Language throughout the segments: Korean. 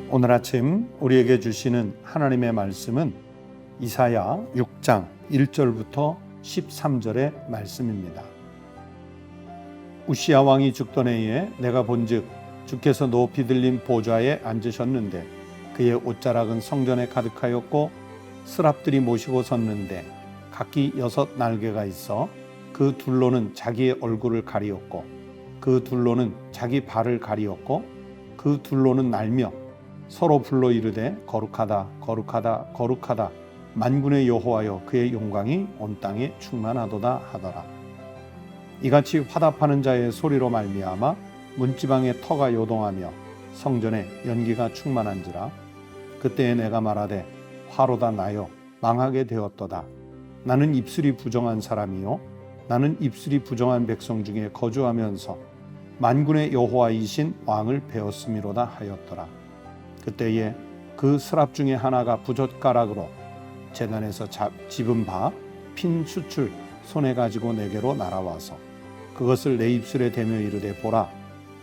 오늘 아침 우리에게 주시는 하나님의 말씀은 이사야 6장 1절부터 13절의 말씀입니다. 우시야 왕이 죽던 해에 내가 본즉 주께서 높이 들린 보좌에 앉으셨는데 그의 옷자락은 성전에 가득하였고 스랍들이 모시고 섰는데 각기 6 날개가 있어 그 둘로는 자기의 얼굴을 가리었고 그 둘로는 자기 발을 가리었고 그 둘로는 날며 서로 불러 이르되 거룩하다 거룩하다 거룩하다 만군의 여호와여 그의 영광이 온 땅에 충만하도다 하더라. 이같이 화답하는 자의 소리로 말미암아 문지방의 터가 요동하며 성전에 연기가 충만한지라. 그때에 내가 말하되 화로다 나여 망하게 되었도다. 나는 입술이 부정한 사람이요 나는 입술이 부정한 백성 중에 거주하면서 만군의 여호와이신 왕을 배웠음이로다 하였더라. 그때에 그 스랍 중에 하나가 부젓가락으로 제단에서 집은 바 핀 수출 손에 가지고 내게로 날아와서 그것을 내 입술에 대며 이르되 보라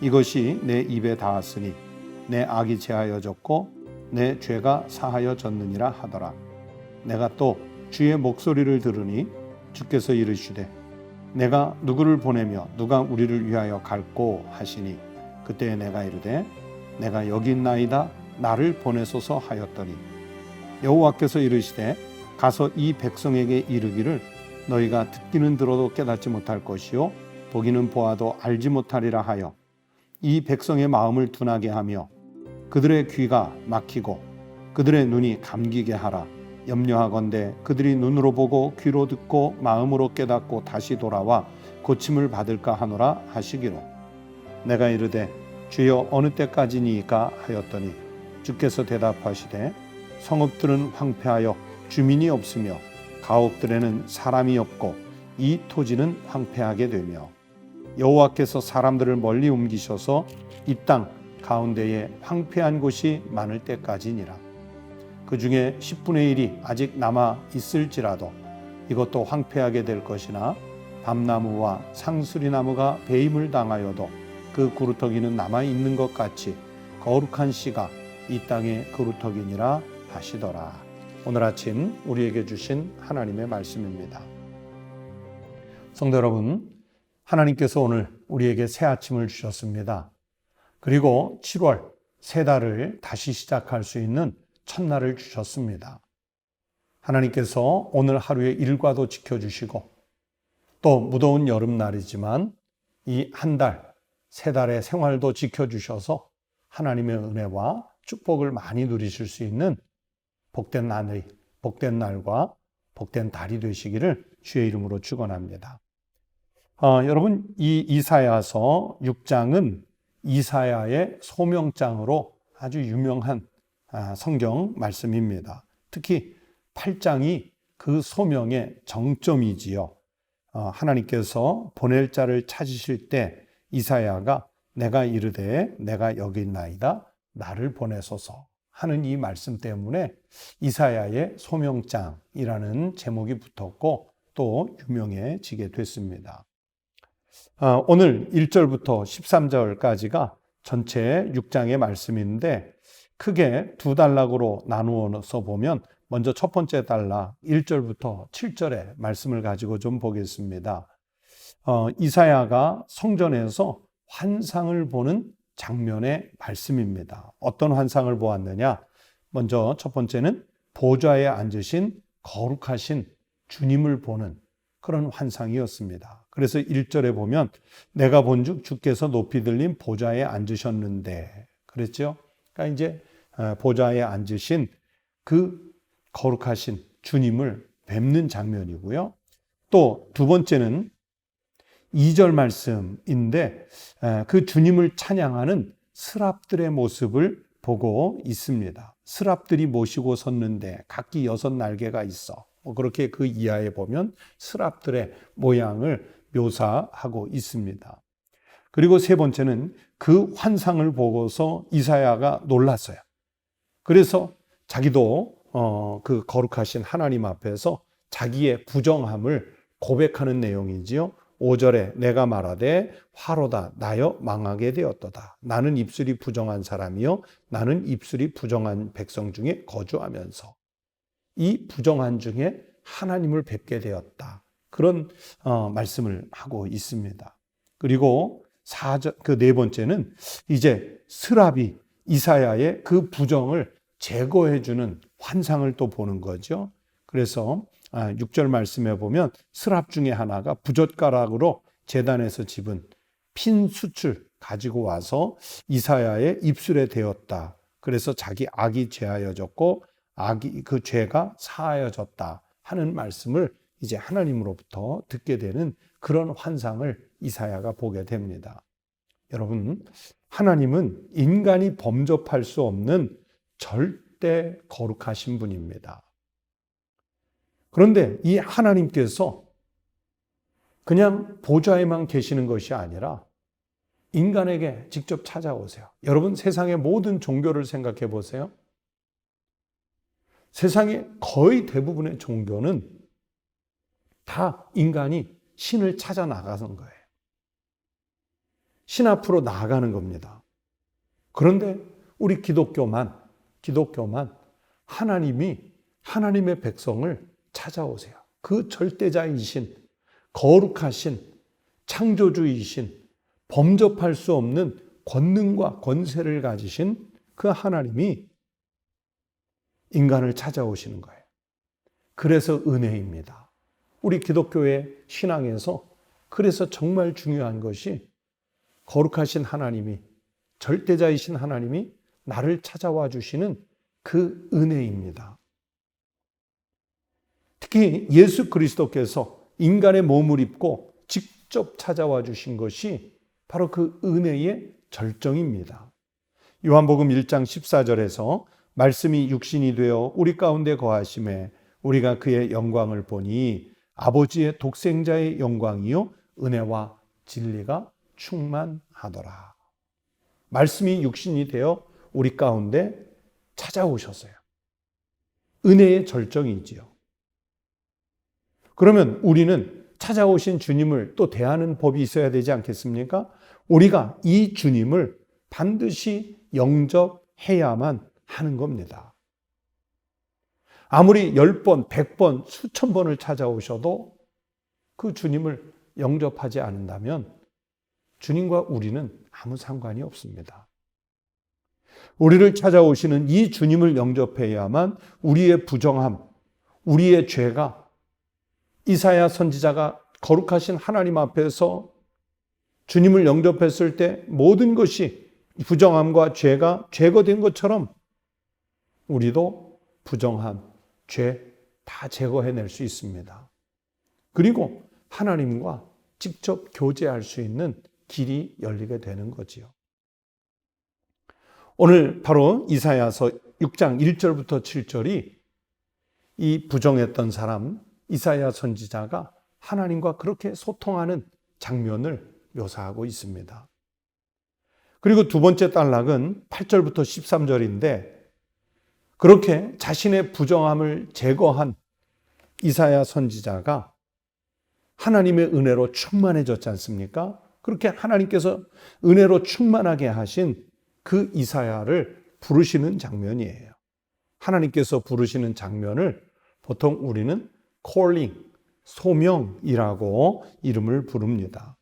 이것이 내 입에 닿았으니 내 악이 제하여졌고 내 죄가 사하여졌느니라 하더라. 내가 또 주의 목소리를 들으니 주께서 이르시되 내가 누구를 보내며 누가 우리를 위하여 갈꼬 하시니 그때에 내가 이르되 내가 여기 있나이다 나를 보내소서 하였더니 여호와께서 이르시되 가서 이 백성에게 이르기를 너희가 듣기는 들어도 깨닫지 못할 것이요 보기는 보아도 알지 못하리라 하여 이 백성의 마음을 둔하게 하며 그들의 귀가 막히고 그들의 눈이 감기게 하라. 염려하건대 그들이 눈으로 보고 귀로 듣고 마음으로 깨닫고 다시 돌아와 고침을 받을까 하노라 하시기로. 내가 이르되 주여 어느 때까지니이까 하였더니 주께서 대답하시되 성읍들은 황폐하여 주민이 없으며 가옥들에는 사람이 없고 이 토지는 황폐하게 되며 여호와께서 사람들을 멀리 옮기셔서 이 땅 가운데에 황폐한 곳이 많을 때까지니라. 그 중에 10분의 1이 아직 남아 있을지라도 이것도 황폐하게 될 것이나 밤나무와 상수리나무가 배임을 당하여도 그 구루터기는 남아 있는 것 같이 거룩한 씨가 이 땅의 그루터기니라 하시더라. 오늘 아침 우리에게 주신 하나님의 말씀입니다. 성도 여러분, 하나님께서 오늘 우리에게 새 아침을 주셨습니다. 그리고 7월 새 달을 다시 시작할 수 있는 첫날을 주셨습니다. 하나님께서 오늘 하루의 일과도 지켜주시고 또 무더운 여름날이지만 이 한 달, 세 달의 생활도 지켜주셔서 하나님의 은혜와 축복을 많이 누리실 수 있는 복된 날과 복된 달이 되시기를 주의 이름으로 축원합니다. 여러분, 이 이사야서 6장은 이사야의 소명장으로 아주 유명한 성경 말씀입니다. 특히 8장이 그 소명의 정점이지요. 하나님께서 보낼 자를 찾으실 때 이사야가 내가 이르되 내가 여기 있나이다 나를 보내소서 하는 이 말씀 때문에 이사야의 소명장이라는 제목이 붙었고 또 유명해지게 됐습니다. 오늘 1절부터 13절까지가 전체 6장의 말씀인데 크게 두 단락으로 나누어서 보면 먼저 첫 번째 단락 1절부터 7절의 말씀을 가지고 좀 보겠습니다. 이사야가 성전에서 환상을 보는 장면의 말씀입니다. 어떤 환상을 보았느냐? 먼저 첫 번째는 보좌에 앉으신 거룩하신 주님을 보는 그런 환상이었습니다. 그래서 1절에 보면 내가 본즉 주께서 높이 들린 보좌에 앉으셨는데 그랬죠? 그러니까 이제 보좌에 앉으신 그 거룩하신 주님을 뵙는 장면이고요. 또 두 번째는 2절 말씀인데 그 주님을 찬양하는 스랍들의 모습을 보고 있습니다. 스랍들이 모시고 섰는데 각기 6 날개가 있어. 그렇게 그 이하에 보면 스랍들의 모양을 묘사하고 있습니다. 그리고 세 번째는 그 환상을 보고서 이사야가 놀랐어요. 그래서 자기도 그 거룩하신 하나님 앞에서 자기의 부정함을 고백하는 내용이지요. 5절에 내가 말하되 화로다 나여 망하게 되었도다. 나는 입술이 부정한 사람이요 나는 입술이 부정한 백성 중에 거주하면서 이 부정한 중에 하나님을 뵙게 되었다. 그런 말씀을 하고 있습니다. 그리고 그 네 번째는 이제 스랍이 이사야의 그 부정을 제거해주는 환상을 또 보는 거죠. 그래서 6절 말씀에 보면 스랍 중에 하나가 부젓가락으로 제단에서 집은 핀 숯을 가지고 와서 이사야의 입술에 대었다. 그래서 자기 악이 제하여졌고 그 죄가 사하여졌다 하는 말씀을 이제 하나님으로부터 듣게 되는 그런 환상을 이사야가 보게 됩니다. 여러분, 하나님은 인간이 범접할 수 없는 절대 거룩하신 분입니다. 그런데 이 하나님께서 그냥 보좌에만 계시는 것이 아니라 인간에게 직접 찾아오세요. 여러분, 세상의 모든 종교를 생각해 보세요. 세상의 거의 대부분의 종교는 다 인간이 신을 찾아 나가는 거예요. 신 앞으로 나아가는 겁니다. 그런데 우리 기독교만 하나님이 하나님의 백성을 찾아오세요. 그 절대자이신, 거룩하신, 창조주이신, 범접할 수 없는 권능과 권세를 가지신 그 하나님이 인간을 찾아오시는 거예요. 그래서 은혜입니다. 우리 기독교의 신앙에서 그래서 정말 중요한 것이 거룩하신 하나님이, 절대자이신 하나님이 나를 찾아와 주시는 그 은혜입니다. 특히 예수 그리스도께서 인간의 몸을 입고 직접 찾아와 주신 것이 바로 그 은혜의 절정입니다. 요한복음 1장 14절에서 말씀이 육신이 되어 우리 가운데 거하심에 우리가 그의 영광을 보니 아버지의 독생자의 영광이요 은혜와 진리가 충만하더라. 말씀이 육신이 되어 우리 가운데 찾아오셨어요. 은혜의 절정이지요. 그러면 우리는 찾아오신 주님을 또 대하는 법이 있어야 되지 않겠습니까? 우리가 이 주님을 반드시 영접해야만 하는 겁니다. 아무리 10번, 100번, 수천 번을 찾아오셔도 그 주님을 영접하지 않는다면 주님과 우리는 아무 상관이 없습니다. 우리를 찾아오시는 이 주님을 영접해야만 우리의 부정함, 우리의 죄가 이사야 선지자가 거룩하신 하나님 앞에서 주님을 영접했을 때 모든 것이 부정함과 죄가 제거된 것처럼 우리도 부정함, 죄 다 제거해낼 수 있습니다. 그리고 하나님과 직접 교제할 수 있는 길이 열리게 되는 거지요. 오늘 바로 이사야서 6장 1절부터 7절이 이 부정했던 사람 이사야 선지자가 하나님과 그렇게 소통하는 장면을 묘사하고 있습니다. 그리고 두 번째 단락은 8절부터 13절인데 그렇게 자신의 부정함을 제거한 이사야 선지자가 하나님의 은혜로 충만해졌지 않습니까? 그렇게 하나님께서 은혜로 충만하게 하신 그 이사야를 부르시는 장면이에요. 하나님께서 부르시는 장면을 보통 우리는 calling, 소명이라고 이름을 부릅니다.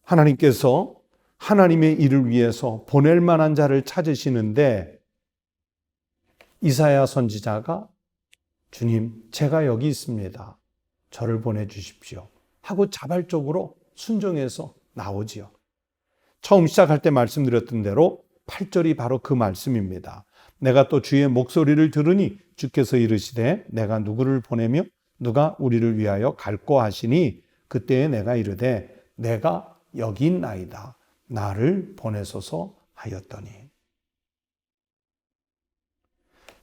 하나님께서 하나님의 일을 위해서 보낼 만한 자를 찾으시는데 이사야 선지자가 주님, 제가 여기 있습니다. 저를 보내주십시오. 하고 자발적으로 순종해서 나오지요. 처음 시작할 때 말씀드렸던 대로 8절이 바로 그 말씀입니다. 내가 또 주의 목소리를 들으니 주께서 이르시되 내가 누구를 보내며 누가 우리를 위하여 갈꼬 하시니 그때에 내가 이르되 내가 여기 있나이다. 나를 보내소서 하였더니.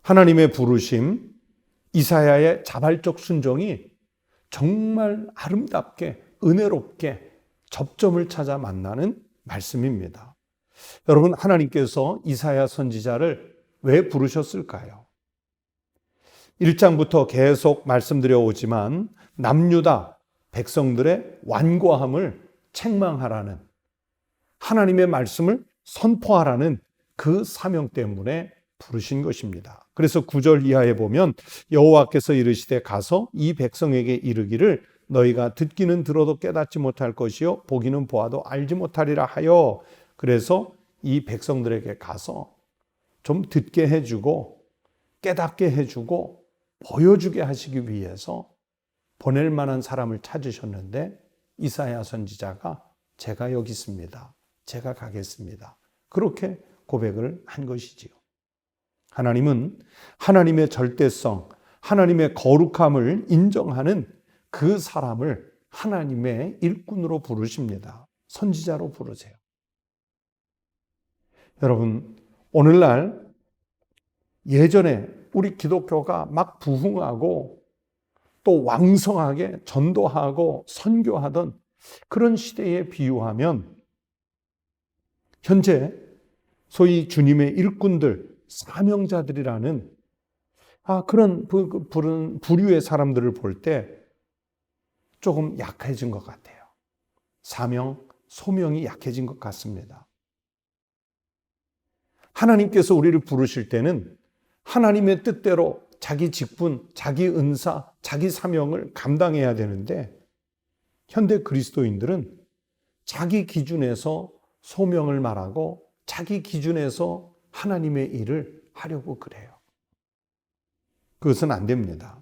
하나님의 부르심, 이사야의 자발적 순종이 정말 아름답게 은혜롭게 접점을 찾아 만나는 말씀입니다. 여러분, 하나님께서 이사야 선지자를 왜 부르셨을까요? 1장부터 계속 말씀드려 오지만 남유다 백성들의 완고함을 책망하라는, 하나님의 말씀을 선포하라는 그 사명 때문에 부르신 것입니다. 그래서 9절 이하에 보면 여호와께서 이르시되 가서 이 백성에게 이르기를 너희가 듣기는 들어도 깨닫지 못할 것이요 보기는 보아도 알지 못하리라 하여, 그래서 이 백성들에게 가서 좀 듣게 해주고 깨닫게 해주고 보여주게 하시기 위해서 보낼 만한 사람을 찾으셨는데, 이사야 선지자가 제가 여기 있습니다, 제가 가겠습니다, 그렇게 고백을 한 것이지요. 하나님은 하나님의 절대성, 하나님의 거룩함을 인정하는 그 사람을 하나님의 일꾼으로 부르십니다. 선지자로 부르세요. 여러분, 오늘날 예전에 우리 기독교가 막 부흥하고 또 왕성하게 전도하고 선교하던 그런 시대에 비유하면, 현재 소위 주님의 일꾼들, 사명자들이라는 그런 부류의 사람들을 볼 때 조금 약해진 것 같아요. 사명, 소명이 약해진 것 같습니다. 하나님께서 우리를 부르실 때는 하나님의 뜻대로 자기 직분, 자기 은사, 자기 사명을 감당해야 되는데, 현대 그리스도인들은 자기 기준에서 소명을 말하고 자기 기준에서 하나님의 일을 하려고 그래요. 그것은 안 됩니다.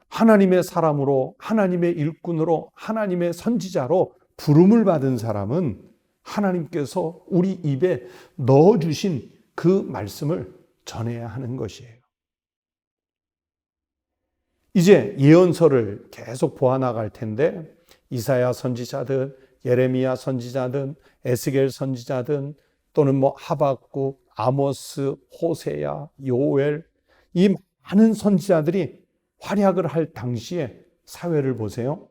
하나님의 사람으로, 하나님의 일꾼으로, 하나님의 선지자로 부름을 받은 사람은 하나님께서 우리 입에 넣어주신 그 말씀을 전해야 하는 것이에요. 이제 예언서를 계속 보아나갈 텐데, 이사야 선지자든 예레미야 선지자든 에스겔 선지자든 또는 하박국, 아모스, 호세야, 요엘, 이 많은 선지자들이 활약을 할 당시에 사회를 보세요.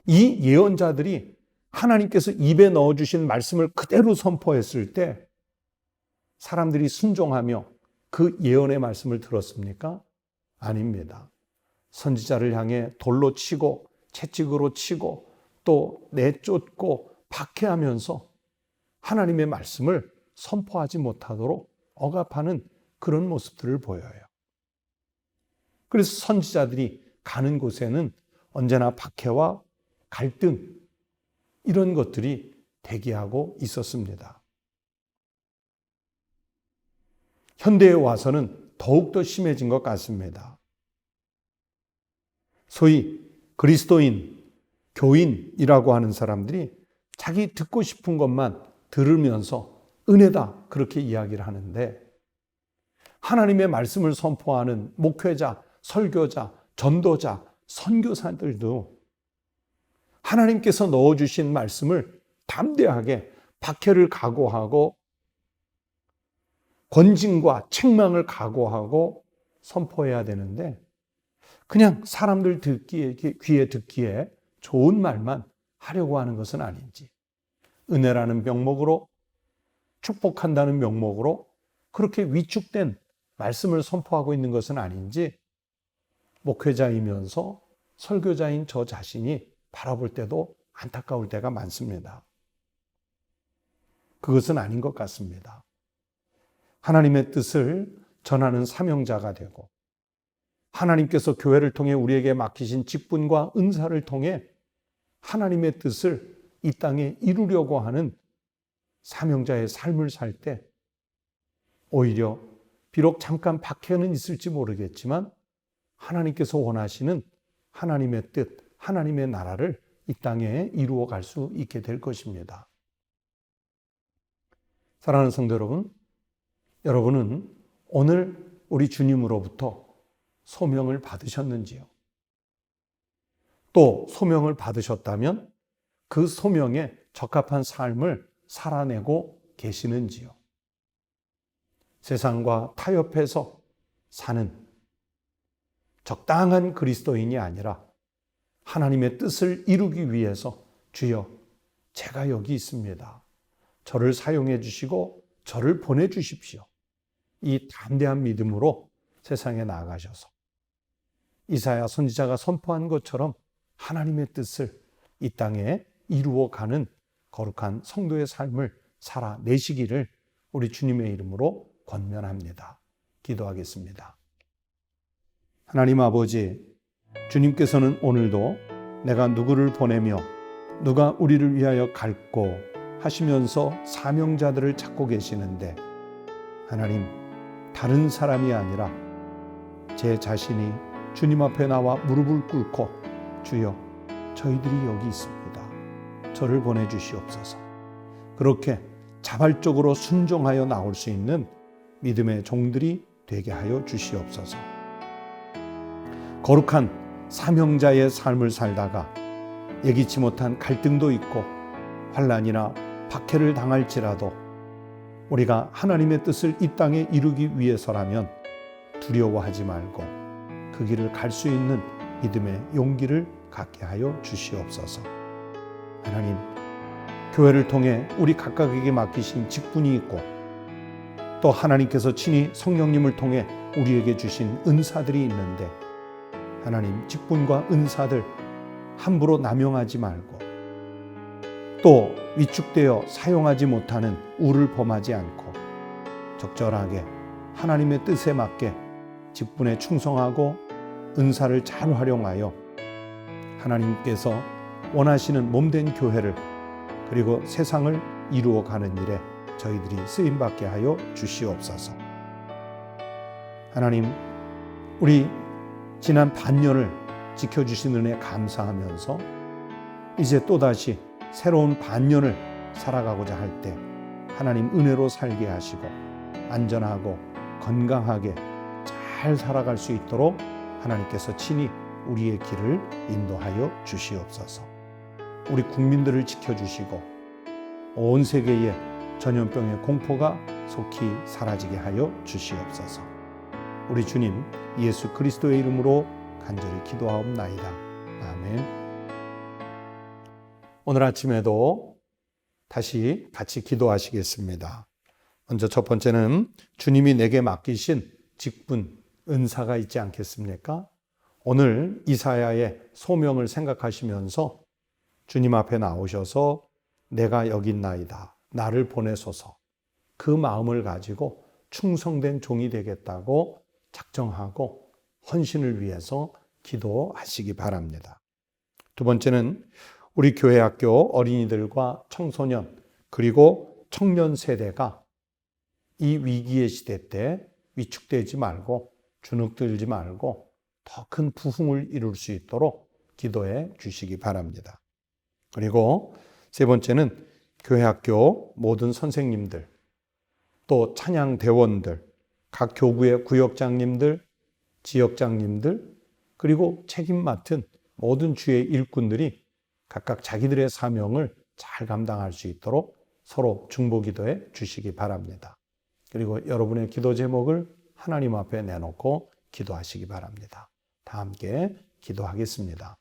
이 예언자들이 하나님께서 입에 넣어주신 말씀을 그대로 선포했을 때 사람들이 순종하며 그 예언의 말씀을 들었습니까? 아닙니다. 선지자를 향해 돌로 치고 채찍으로 치고 또 내쫓고 박해하면서 하나님의 말씀을 선포하지 못하도록 억압하는 그런 모습들을 보여요. 그래서 선지자들이 가는 곳에는 언제나 박해와 갈등, 이런 것들이 대기하고 있었습니다. 현대에 와서는 더욱더 심해진 것 같습니다. 소위 그리스도인, 교인이라고 하는 사람들이 자기 듣고 싶은 것만 들으면서 은혜다, 그렇게 이야기를 하는데, 하나님의 말씀을 선포하는 목회자, 설교자, 전도자, 선교사들도 하나님께서 넣어주신 말씀을 담대하게 박해를 각오하고 권징과 책망을 각오하고 선포해야 되는데, 그냥 사람들 듣기에, 귀에 듣기에 좋은 말만 하려고 하는 것은 아닌지, 은혜라는 명목으로, 축복한다는 명목으로 그렇게 위축된 말씀을 선포하고 있는 것은 아닌지, 목회자이면서 설교자인 저 자신이 바라볼 때도 안타까울 때가 많습니다. 그것은 아닌 것 같습니다. 하나님의 뜻을 전하는 사명자가 되고, 하나님께서 교회를 통해 우리에게 맡기신 직분과 은사를 통해 하나님의 뜻을 이 땅에 이루려고 하는 사명자의 삶을 살 때, 오히려 비록 잠깐 박해는 있을지 모르겠지만 하나님께서 원하시는 하나님의 뜻, 하나님의 나라를 이 땅에 이루어 갈 수 있게 될 것입니다. 사랑하는 성도 여러분, 여러분은 오늘 우리 주님으로부터 소명을 받으셨는지요? 또 소명을 받으셨다면 그 소명에 적합한 삶을 살아내고 계시는지요? 세상과 타협해서 사는 적당한 그리스도인이 아니라 하나님의 뜻을 이루기 위해서 주여, 제가 여기 있습니다, 저를 사용해 주시고 저를 보내주십시오, 이 담대한 믿음으로 세상에 나아가셔서 이사야 선지자가 선포한 것처럼 하나님의 뜻을 이 땅에 이루어가는 거룩한 성도의 삶을 살아내시기를 우리 주님의 이름으로 권면합니다. 기도하겠습니다. 하나님 아버지, 주님께서는 오늘도 내가 누구를 보내며 누가 우리를 위하여 갈고 하시면서 사명자들을 찾고 계시는데, 하나님, 다른 사람이 아니라 제 자신이 주님 앞에 나와 무릎을 꿇고 주여, 저희들이 여기 있습니다. 저를 보내주시옵소서. 그렇게 자발적으로 순종하여 나올 수 있는 믿음의 종들이 되게 하여 주시옵소서. 거룩한 사명자의 삶을 살다가 예기치 못한 갈등도 있고 환난이나 박해를 당할지라도 우리가 하나님의 뜻을 이 땅에 이루기 위해서라면 두려워하지 말고 그 길을 갈 수 있는 믿음의 용기를 갖게 하여 주시옵소서. 하나님, 교회를 통해 우리 각각에게 맡기신 직분이 있고 또 하나님께서 친히 성령님을 통해 우리에게 주신 은사들이 있는데, 하나님, 직분과 은사들 함부로 남용하지 말고 또 위축되어 사용하지 못하는 우를 범하지 않고 적절하게 하나님의 뜻에 맞게 직분에 충성하고 은사를 잘 활용하여 하나님께서 원하시는 몸된 교회를 그리고 세상을 이루어가는 일에 저희들이 쓰임받게 하여 주시옵소서. 하나님, 우리 지난 반년을 지켜주신 은혜 감사하면서 이제 또다시 새로운 반년을 살아가고자 할 때 하나님 은혜로 살게 하시고 안전하고 건강하게 잘 살아갈 수 있도록 하나님께서 친히 우리의 길을 인도하여 주시옵소서. 우리 국민들을 지켜주시고 온 세계에 전염병의 공포가 속히 사라지게 하여 주시옵소서. 우리 주님 예수 그리스도의 이름으로 간절히 기도하옵나이다. 아멘. 오늘 아침에도 다시 같이 기도하시겠습니다. 먼저 첫 번째는 주님이 내게 맡기신 직분, 은사가 있지 않겠습니까? 오늘 이사야의 소명을 생각하시면서 주님 앞에 나오셔서 내가 여기 있나이다, 나를 보내소서, 그 마음을 가지고 충성된 종이 되겠다고 작정하고 헌신을 위해서 기도하시기 바랍니다. 두 번째는 우리 교회 학교 어린이들과 청소년 그리고 청년 세대가 이 위기의 시대 때 위축되지 말고 주눅들지 말고 더 큰 부흥을 이룰 수 있도록 기도해 주시기 바랍니다. 그리고 세 번째는 교회 학교 모든 선생님들, 또 찬양 대원들, 각 교구의 구역장님들, 지역장님들, 그리고 책임 맡은 모든 주의 일꾼들이 각각 자기들의 사명을 잘 감당할 수 있도록 서로 중보기도해 주시기 바랍니다. 그리고 여러분의 기도 제목을 하나님 앞에 내놓고 기도하시기 바랍니다. 다 함께 기도하겠습니다.